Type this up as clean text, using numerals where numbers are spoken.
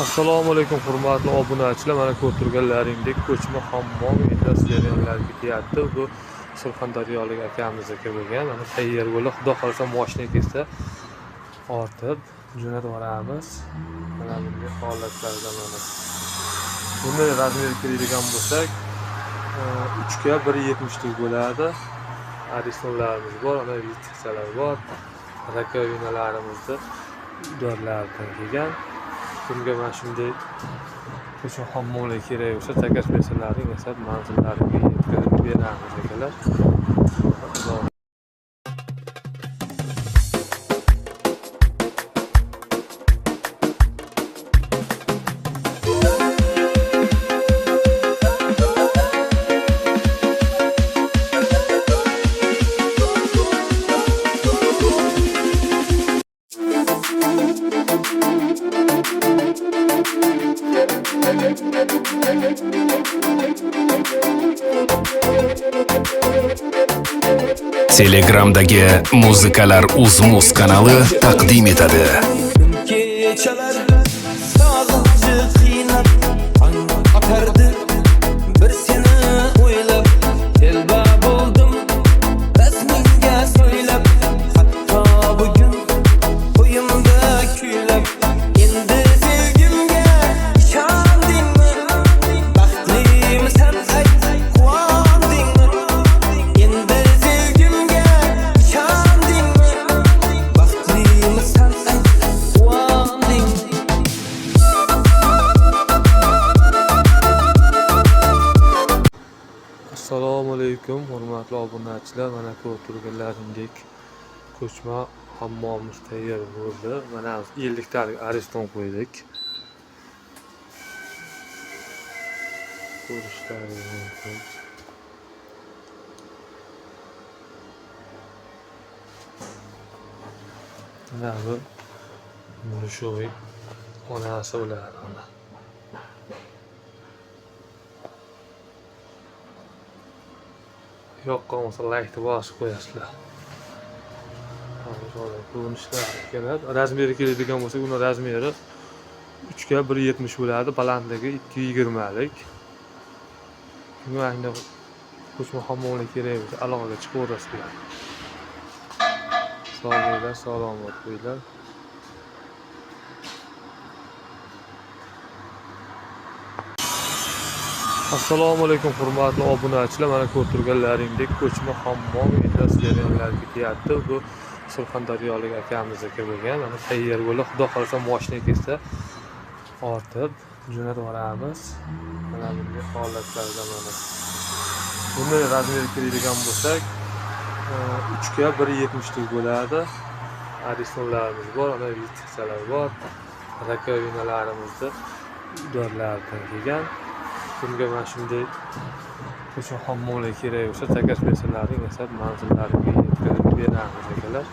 Assalomu alaykum hurmatli obunachilar. Mana ko'rib turganlaringdek ko'chma hammom jarayonlari ketyapti. Bu surxondaryolik akamizniki bo'lgan. Mana tayyor bo'lib, xudo xolasa mashina kelsa ortib jo'natib yuboramiz. Mana bunday holatlarda mana. Buni razmeri keladigan bo'lsak, 3 ga 1.70 lik bo'ladi. Aristonlarimiz bor, ana vitsalar bor. Rakovinalarimizni dorlardan kelgan. Bunga mana shunday ko'cha hammomlar kerak bo'lsa, takas bersanlaring yasab manzillariga yetkazib beramiz akalar. Telegram'dagi Muzikalar Uzmuz kanali taqdim etadi. Kechalar sog'inchi qiynab otardi, bir seni o'ylab telba bo'ldim, rasmingga so'ylab, hatto bugun qo'yimda kuylab, endi sevgimga ishondingmi, baxtlimisan ayt, quvondingmi, endi sevgimga ishondingmi, baxtlimisan ayt, quvondingmi. Assalomu alaykum hurmatli obunachilar. Mana ko'rib turganlaringdek ko'chma hammomimiz tayyor bo'ldi. Mana 50 talik ariston qo'ydik. Ko'rishlaringiz mumkin. Mana bu Mulushoy onasi bo'ladi mana. Yoqqan bo'lsa laykni bosib qo'yasizlar. Hozir ko'rinishlar keladi. Razmeri keladigan bo'lsa, uni razmeri 3 ga 1.70 bo'ladi, balandligi 2.20 lik. Bunga ko'chma hammomlar kerak bo'lsa, aloqaga chiqaverasizlar. Sog'liklar, salomat bo'linglar. Assalomu alaykum hurmatli obunachilar. Mana ko'rib turganlaringdek ko'chma hammom jarayonlari ketyapti. Bu surxondaryolik akamizniki bo'lgan. Mana tayyor bo'lib, xudo xolasa mashina kelsa ortib jo'natib yuboramiz. Mana bunday holatlarda mana. Buni razmeri keladigan bo'lsak, 3 ga 1.70 lik bo'ladi. Aristonlarimiz bor, ana vitsalar bor. Rakovinalarimizni dorlardan kelgan. Bunga mana shunday ko'cha hammomlar kerak bo'lsa, takas bersanlaring yasab manzillariga yetkazib beramiz akalar.